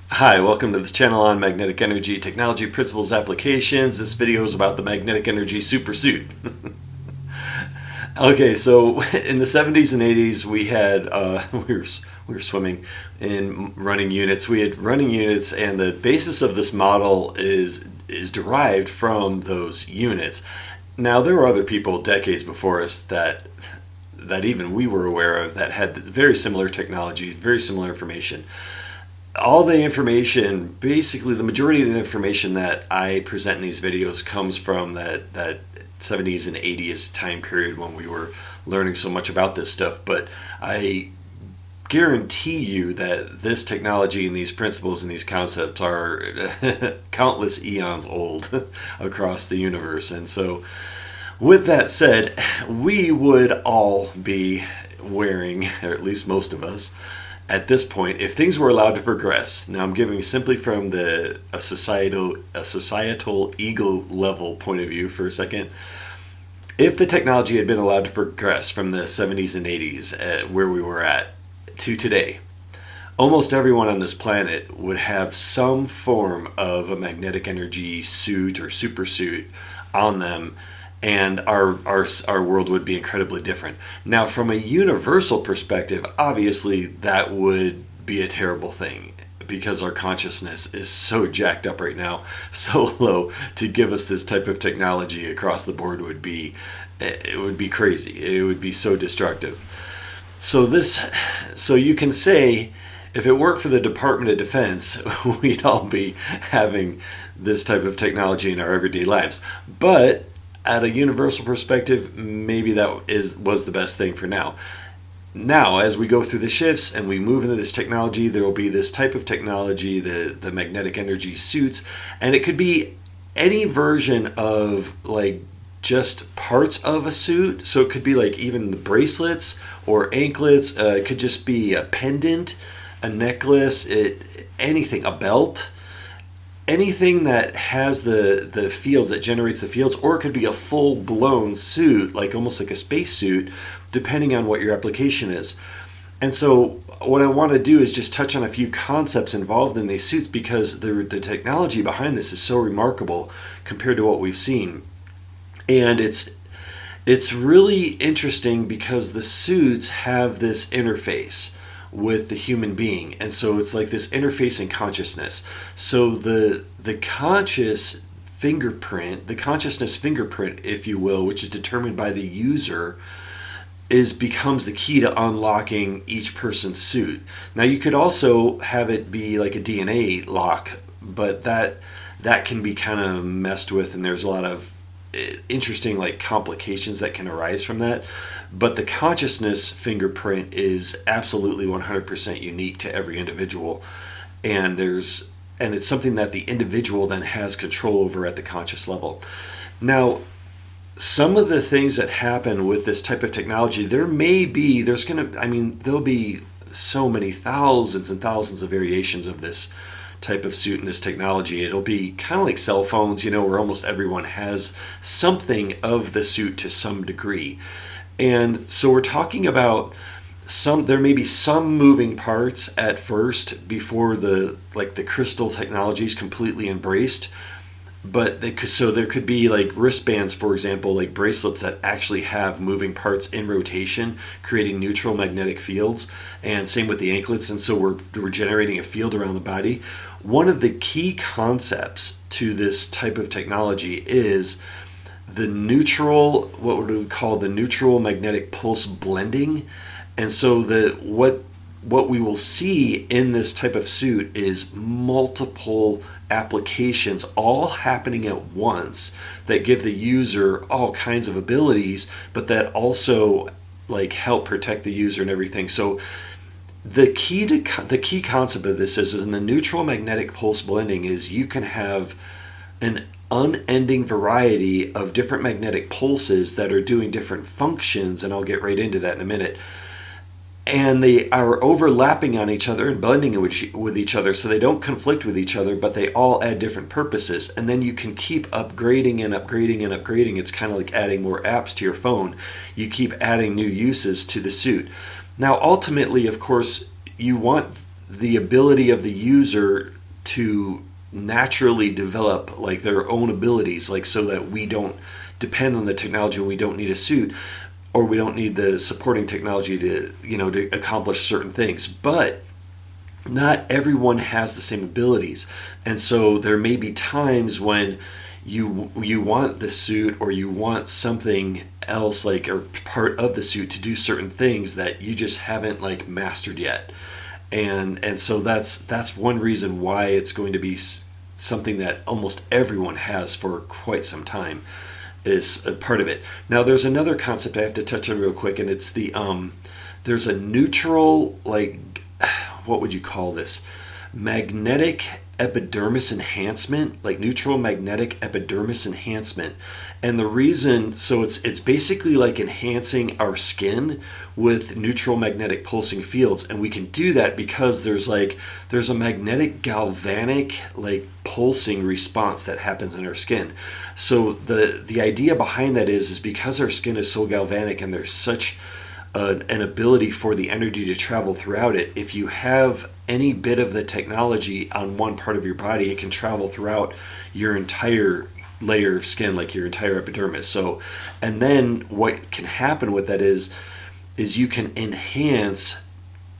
Hi, welcome to this channel on magnetic energy technology principles applications. This video is about the magnetic energy supersuit. Okay, so in the 70s and 80s, we had we were swimming in running units. We had running units, and the basis of this model is derived from those units. Now, there were other people decades before us that even we were aware of that had very similar technology, very similar information. All the information, basically the majority of the information that I present in these videos comes from that 70s and 80s time period when we were learning so much about this stuff. But I guarantee you that this technology and these principles and these concepts are countless eons old across the universe. And so with that said, we would all be wearing, or at least most of us, at this point, if things were allowed to progress. Now I'm giving simply from a societal ego level point of view for a second. If the technology had been allowed to progress from the 70s and 80s where we were at to today, almost everyone on this planet would have some form of a magnetic energy suit or super suit on them, and our world would be incredibly different. Now, from a universal perspective, obviously that would be a terrible thing because our consciousness is so jacked up right now, so low. To give us this type of technology across the board would be crazy. It would be so destructive. So you can say, if it weren't for the Department of Defense, we'd all be having this type of technology in our everyday lives. But at a universal perspective, maybe that was the best thing for now. Now, as we go through the shifts and we move into this technology, there will be this type of technology, the magnetic energy suits, and it could be any version of like just parts of a suit. So it could be like even the bracelets or anklets. It could just be a pendant, a necklace, anything, a belt. Anything that has the fields, that generates the fields, or it could be a full-blown suit, like almost like a space suit, depending on what your application is. And so what I want to do is just touch on a few concepts involved in these suits, because the technology behind this is so remarkable compared to what we've seen. And it's really interesting because the suits have this interface with the human being, and so it's like this interface in consciousness. So the consciousness fingerprint, if you will, which is determined by the user, becomes the key to unlocking each person's suit. Now you could also have it be like a DNA lock, but that can be kind of messed with, and there's a lot of interesting like complications that can arise from that. But the consciousness fingerprint is absolutely 100% unique to every individual, and it's something that the individual then has control over at the conscious level. Now, some of the things that happen with this type of technology, there'll be so many thousands and thousands of variations of this type of suit and this technology. It'll be kind of like cell phones, where almost everyone has something of the suit to some degree. And so we're talking about there may be some moving parts at first before the crystal technology is completely embraced. But there could be like wristbands, for example, like bracelets that actually have moving parts in rotation, creating neutral magnetic fields, and same with the anklets. And so we're generating a field around the body. One of the key concepts to this type of technology is what would we call the neutral magnetic pulse blending. And so what we will see in this type of suit is multiple applications all happening at once that give the user all kinds of abilities, but that also like help protect the user and everything. So the key concept of this is in the neutral magnetic pulse blending is you can have an unending variety of different magnetic pulses that are doing different functions, and I'll get right into that in a minute. And they are overlapping on each other and blending with each other, so they don't conflict with each other, but they all add different purposes. And then you can keep upgrading and upgrading and upgrading. It's kind of like adding more apps to your phone. You keep adding new uses to the suit. Now, ultimately, of course, you want the ability of the user to naturally develop like their own abilities, like so that we don't depend on the technology and we don't need a suit, or we don't need the supporting technology to, to accomplish certain things. But not everyone has the same abilities, and so there may be times when you want the suit, or you want something else, like, or part of the suit to do certain things that you just haven't like mastered yet. And so that's one reason why it's going to be something that almost everyone has for quite some time, is a part of it. Now there's another concept I have to touch on real quick, and it's the there's a neutral, like, what would you call this, magnetic epidermis enhancement, like neutral magnetic epidermis enhancement. And the reason, so it's basically like enhancing our skin with neutral magnetic pulsing fields, and we can do that because there's a magnetic galvanic like pulsing response that happens in our skin. So the idea behind that is because our skin is so galvanic and there's such an ability for the energy to travel throughout it, if you have any bit of the technology on one part of your body, it can travel throughout your entire layer of skin, like your entire epidermis. So, and then what can happen with that is you can enhance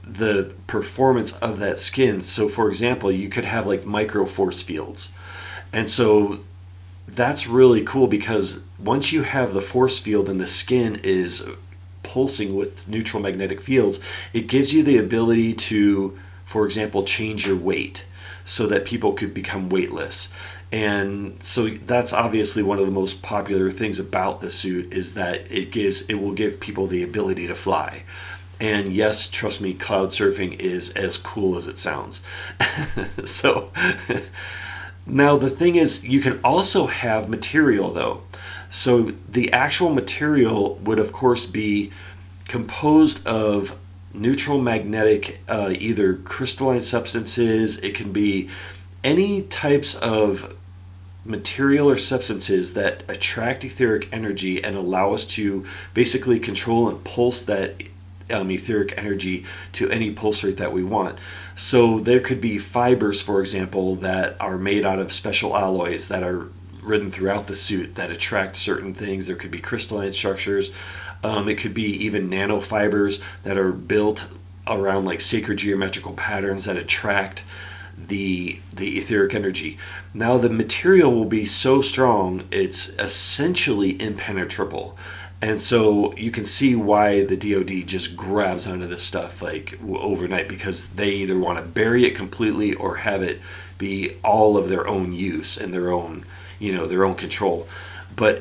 the performance of that skin. So for example, you could have like micro force fields. And so that's really cool, because once you have the force field and the skin is pulsing with neutral magnetic fields, it gives you the ability to, for example, change your weight so that people could become weightless. And so that's obviously one of the most popular things about the suit, is that it will give people the ability to fly. And yes, trust me, cloud surfing is as cool as it sounds. So now the thing is, you can also have material though. So the actual material would of course be composed of neutral magnetic, either crystalline substances. It can be any types of material or substances that attract etheric energy and allow us to basically control and pulse that etheric energy to any pulse rate that we want. So there could be fibers, for example, that are made out of special alloys that are ridden throughout the suit that attract certain things. There could be crystalline structures. It could be even nanofibers that are built around like sacred geometrical patterns that attract the etheric energy. Now the material will be so strong, it's essentially impenetrable. And so you can see why the DoD just grabs onto this stuff like overnight, because they either want to bury it completely or have it be all of their own use and their own, their own control. But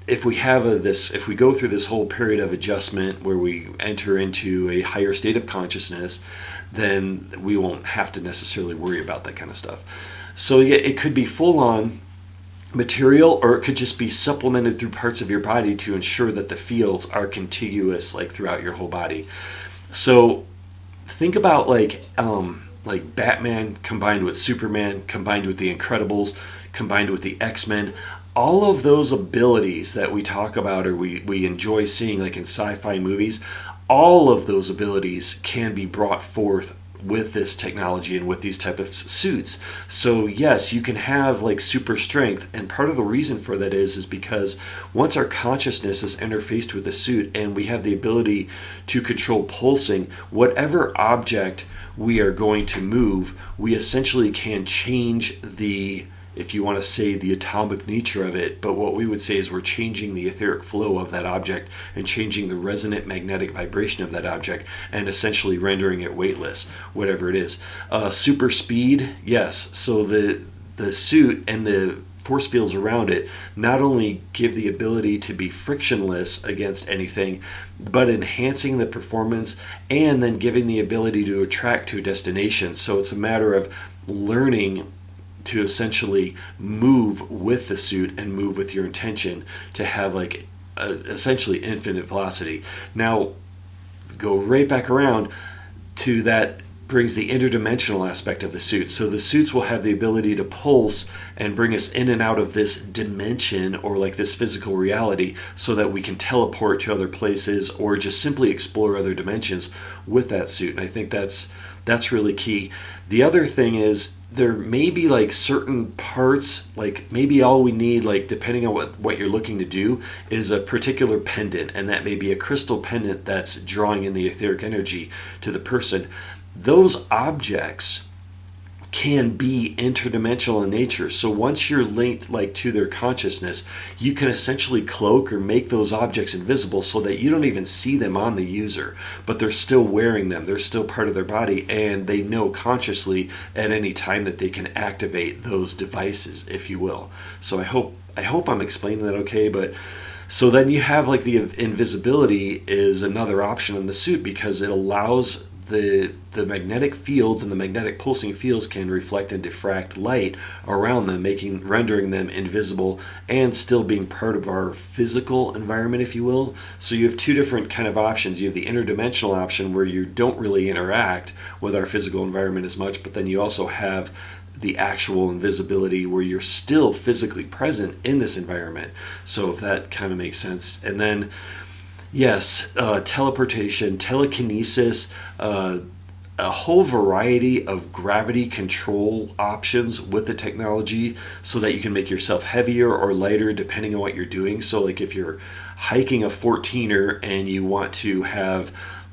if we go through this whole period of adjustment where we enter into a higher state of consciousness, then we won't have to necessarily worry about that kind of stuff. So yeah, it could be full on material, or it could just be supplemented through parts of your body to ensure that the fields are contiguous like throughout your whole body. So think about like Batman combined with Superman, combined with the Incredibles, combined with the X-Men. All of those abilities that we talk about, or we enjoy seeing like in sci-fi movies, all of those abilities can be brought forth with this technology and with these type of suits. So yes, you can have like super strength, and part of the reason for that is because once our consciousness is interfaced with the suit and we have the ability to control pulsing, whatever object we are going to move, we essentially can change the, if you want to say, the atomic nature of it, but what we would say is we're changing the etheric flow of that object and changing the resonant magnetic vibration of that object and essentially rendering it weightless, whatever it is. Super speed, yes. So the suit and the force fields around it not only give the ability to be frictionless against anything, but enhancing the performance and then giving the ability to attract to a destination. So it's a matter of learning to essentially move with the suit and move with your intention to have like essentially infinite velocity. Now, go right back around to that brings the interdimensional aspect of the suit. So the suits will have the ability to pulse and bring us in and out of this dimension, or like this physical reality, so that we can teleport to other places or just simply explore other dimensions with that suit. And I think that's really key. The other thing is, there may be like certain parts, like maybe all we need, like depending on what you're looking to do, is a particular pendant, and that may be a crystal pendant that's drawing in the etheric energy to the person. Those objects can be interdimensional in nature. So once you're linked like to their consciousness, you can essentially cloak or make those objects invisible so that you don't even see them on the user, but they're still wearing them. They're still part of their body, and they know consciously at any time that they can activate those devices, if you will. So I hope I'm explaining that okay, but so then you have like the invisibility is another option in the suit, because it allows the magnetic fields, and the magnetic pulsing fields can reflect and diffract light around them, rendering them invisible and still being part of our physical environment, if you will. So you have two different kind of options. You have the interdimensional option, where you don't really interact with our physical environment as much, but then you also have the actual invisibility, where you're still physically present in this environment. So if that kind of makes sense. And then yes, teleportation, telekinesis, a whole variety of gravity control options with the technology, so that you can make yourself heavier or lighter depending on what you're doing. So like if you're hiking a 14er and you want to have,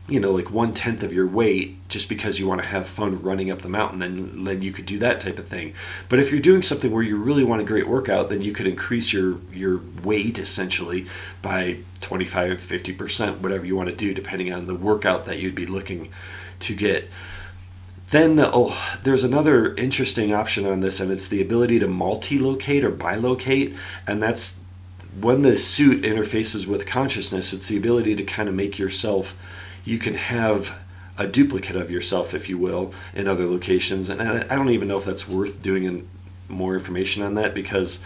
like 1/10 of your weight, just because you want to have fun running up the mountain, then you could do that type of thing. But if you're doing something where you really want a great workout, then you could increase your weight essentially by 25-50%, whatever you want to do, depending on the workout that you'd be looking to get. Then there's another interesting option on this, and it's the ability to multi-locate or bilocate, and that's when the suit interfaces with consciousness. It's the ability to kind of make yourself, you can have a duplicate of yourself, if you will, in other locations. And I don't even know if that's worth doing more information on that, because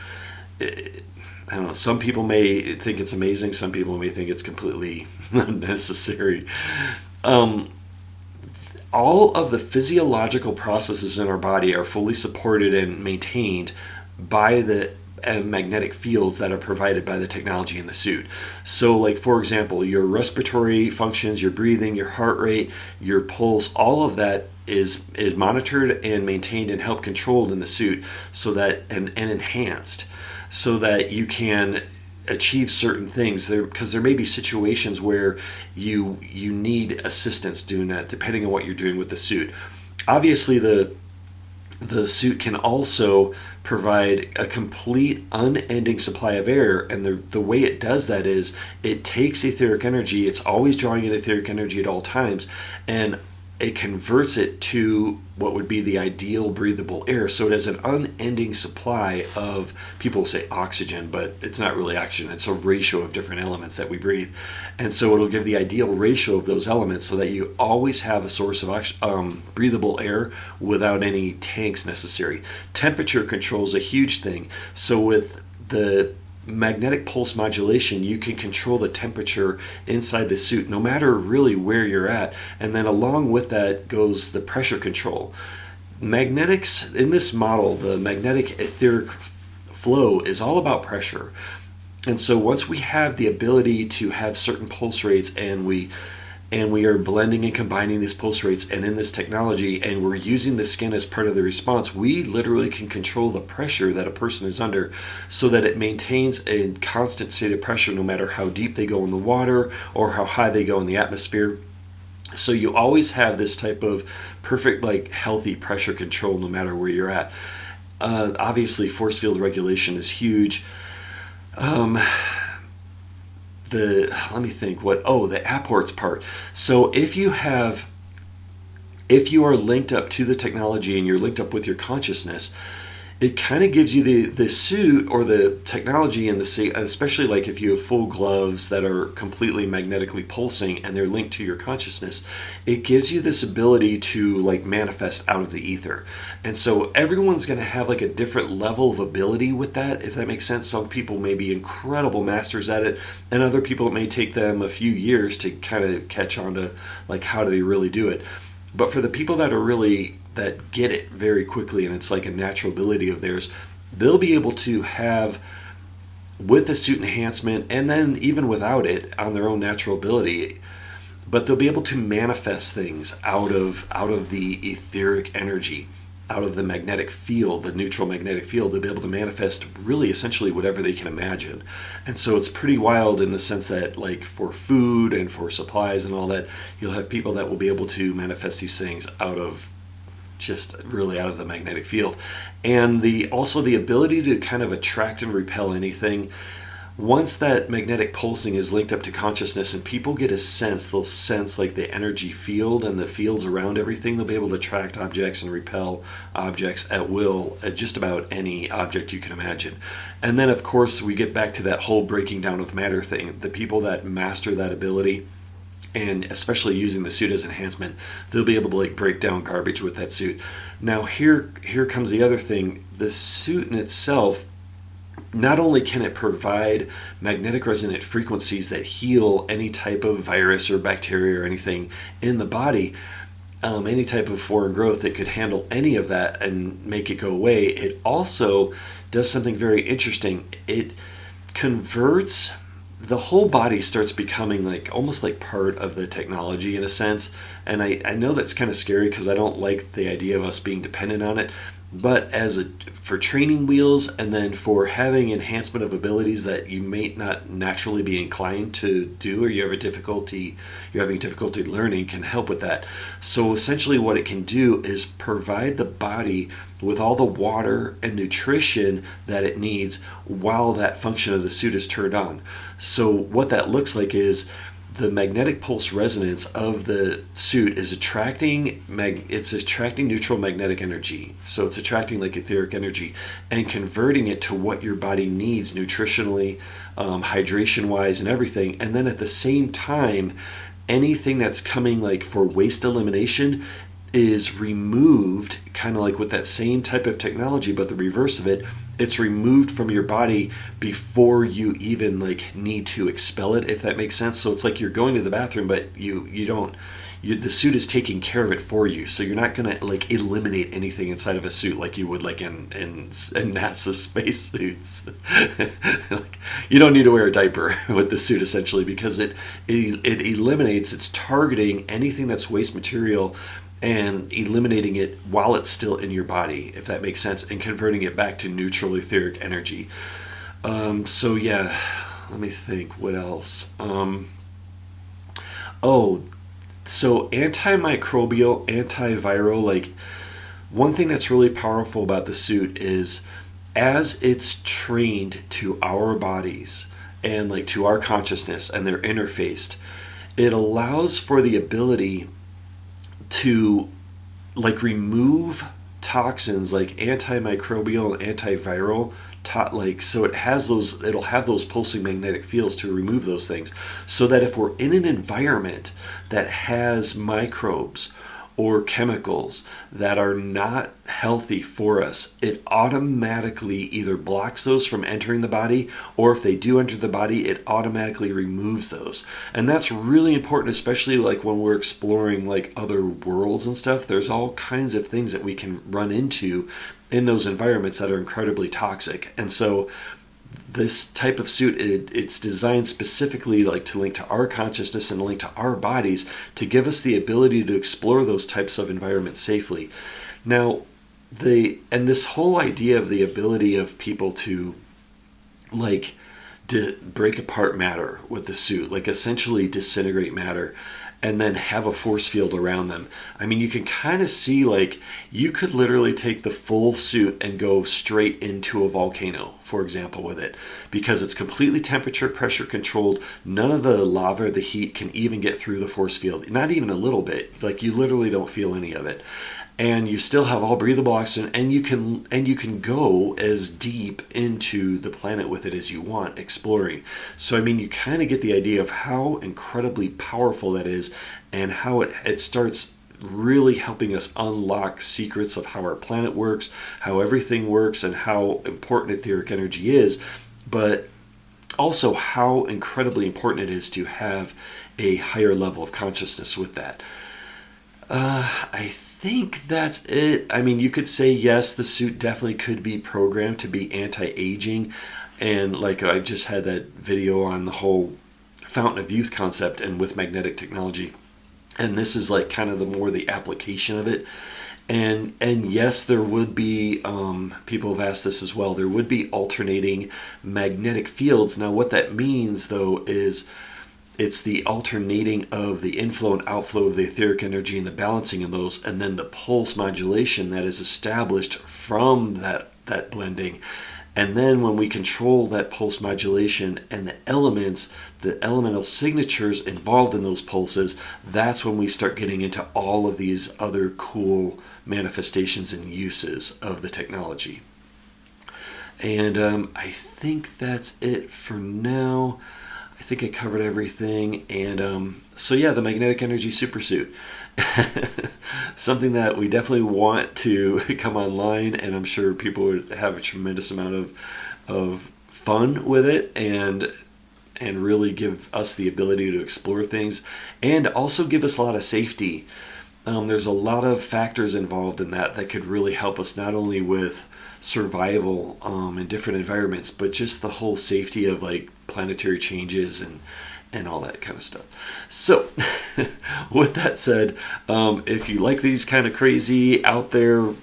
I don't know, some people may think it's amazing, some people may think it's completely unnecessary. All of the physiological processes in our body are fully supported and maintained by the magnetic fields that are provided by the technology in the suit. So like, for example, your respiratory functions, your breathing, your heart rate, your pulse, all of that is monitored and maintained and helped controlled in the suit, so that and enhanced, so that you can achieve certain things there, because there may be situations where you need assistance doing that, depending on what you're doing with the suit. Obviously, the suit can also provide a complete unending supply of air, and the way it does that is it takes etheric energy. It's always drawing in etheric energy at all times, and it converts it to what would be the ideal breathable air. So it has an unending supply of, people say oxygen, but it's not really oxygen. It's a ratio of different elements that we breathe. And so it'll give the ideal ratio of those elements, so that you always have a source of breathable air without any tanks necessary. Temperature control is a huge thing. So with the magnetic pulse modulation, you can control the temperature inside the suit, no matter really where you're at. And then along with that goes the pressure control. Magnetics, in this model, the magnetic etheric flow is all about pressure. And so once we have the ability to have certain pulse rates, and we are blending and combining these pulse rates, and in this technology, and we're using the skin as part of the response, we literally can control the pressure that a person is under, so that it maintains a constant state of pressure no matter how deep they go in the water or how high they go in the atmosphere. So you always have this type of perfect, like, healthy pressure control no matter where you're at. Obviously, force field regulation is huge. Let me think, the apports part. So if you are linked up to the technology and you're linked up with your consciousness, it kind of gives you the suit or the technology, and especially like if you have full gloves that are completely magnetically pulsing and they're linked to your consciousness, it gives you this ability to like manifest out of the ether. And so everyone's going to have like a different level of ability with that, if that makes sense. Some people may be incredible masters at it, and other people, it may take them a few years to kind of catch on to like how do they really do it. But for the people that are really, that get it very quickly and it's like a natural ability of theirs, they'll be able to have, with the suit enhancement and then even without it, on their own natural ability, but they'll be able to manifest things out of the etheric energy, out of the magnetic field, the neutral magnetic field. They'll be able to manifest really essentially whatever they can imagine. And so it's pretty wild in the sense that, like, for food and for supplies and all that, you'll have people that will be able to manifest these things out of, just really out of the magnetic field. And also the ability to kind of attract and repel anything. Once that magnetic pulsing is linked up to consciousness and people get a sense, they'll sense like the energy field and the fields around everything, they'll be able to attract objects and repel objects at will, at just about any object you can imagine. And then of course we get back to that whole breaking down of matter thing. The people that master that ability, and especially using the suit as enhancement, they'll be able to like break down garbage with that suit. Now here comes the other thing. The suit in itself, not only can it provide magnetic resonant frequencies that heal any type of virus or bacteria or anything in the body, any type of foreign growth that could handle any of that and make it go away, it also does something very interesting. It converts, the whole body starts becoming like almost like part of the technology in a sense. And I know that's kind of scary because I don't like the idea of us being dependent on it. But for training wheels and then for having enhancement of abilities that you may not naturally be inclined to do, or you're having difficulty learning, can help with that. So essentially what it can do is provide the body with all the water and nutrition that it needs while that function of the suit is turned on. So what that looks like is the magnetic pulse resonance of the suit is attracting neutral magnetic energy. So it's attracting like etheric energy and converting it to what your body needs nutritionally, hydration wise and everything. And then at the same time, anything that's coming like for waste elimination is removed, kind of like with that same type of technology, but the reverse of it. It's removed from your body before you even like need to expel it, if that makes sense. So it's like you're going to the bathroom, but the suit is taking care of it for you. So you're not gonna like eliminate anything inside of a suit like you would like in NASA spacesuits. Like, you don't need to wear a diaper with the suit essentially, because it eliminates, it's targeting anything that's waste material and eliminating it while it's still in your body, if that makes sense, and converting it back to neutral etheric energy. So yeah, let me think, what else? So antimicrobial, antiviral, like one thing that's really powerful about the suit is as it's trained to our bodies and like to our consciousness and they're interfaced, it allows for the ability to like remove toxins like antimicrobial and antiviral, so it'll have those pulsing magnetic fields to remove those things, so that if we're in an environment that has microbes or chemicals that are not healthy for us, it automatically either blocks those from entering the body, or if they do enter the body, it automatically removes those. And that's really important, especially like when we're exploring like other worlds and stuff. There's all kinds of things that we can run into in those environments that are incredibly toxic. And so this type of suit, it's designed specifically like to link to our consciousness and link to our bodies to give us the ability to explore those types of environments safely. Now, this whole idea of the ability of people to like break apart matter with the suit, like essentially disintegrate matter, and then have a force field around them. I mean, you can kind of see like you could literally take the full suit and go straight into a volcano, for example, with it, because it's completely temperature, pressure controlled. None of the lava or the heat can even get through the force field, not even a little bit. Like you literally don't feel any of it. And you still have all breathable oxygen, and you can go as deep into the planet with it as you want, exploring. So I mean, you kind of get the idea of how incredibly powerful that is, and how it starts really helping us unlock secrets of how our planet works, how everything works, and how important etheric energy is, but also how incredibly important it is to have a higher level of consciousness with that. I think that's it. I mean, you could say yes, the suit definitely could be programmed to be anti-aging, and like I just had that video on the whole fountain of youth concept and with magnetic technology, and this is like kind of the more the application of it. And yes, there would be people have asked this as well. There would be alternating magnetic fields. Now, what that means though is it's the alternating of the inflow and outflow of the etheric energy and the balancing of those, and then the pulse modulation that is established from that blending. And then when we control that pulse modulation and the elements, the elemental signatures involved in those pulses, that's when we start getting into all of these other cool manifestations and uses of the technology. And I think that's it for now. I think I covered everything. And so yeah, the magnetic energy supersuit. Something that we definitely want to come online, and I'm sure people would have a tremendous amount of fun with it, and really give us the ability to explore things, and also give us a lot of safety. There's a lot of factors involved in that could really help us not only with survival in different environments, but just the whole safety of like planetary changes and all that kind of stuff. So with that said, if you like these kind of crazy out there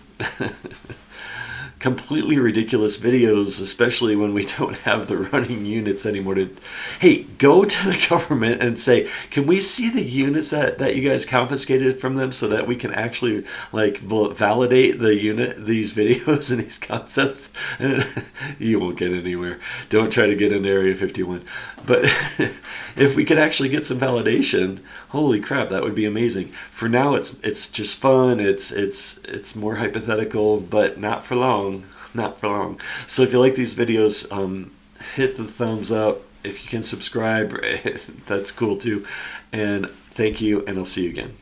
completely ridiculous videos, especially when we don't have the running units anymore, hey, go to the government and say, can we see the units that you guys confiscated from them so that we can actually like validate these videos and these concepts? You won't get anywhere. Don't try to get into Area 51. But if we could actually get some validation, holy crap, that would be amazing. For now, it's just fun. It's more hypothetical, but not for long. Not for long. So if you like these videos, hit the thumbs up. If you can subscribe, that's cool too. And thank you, and I'll see you again.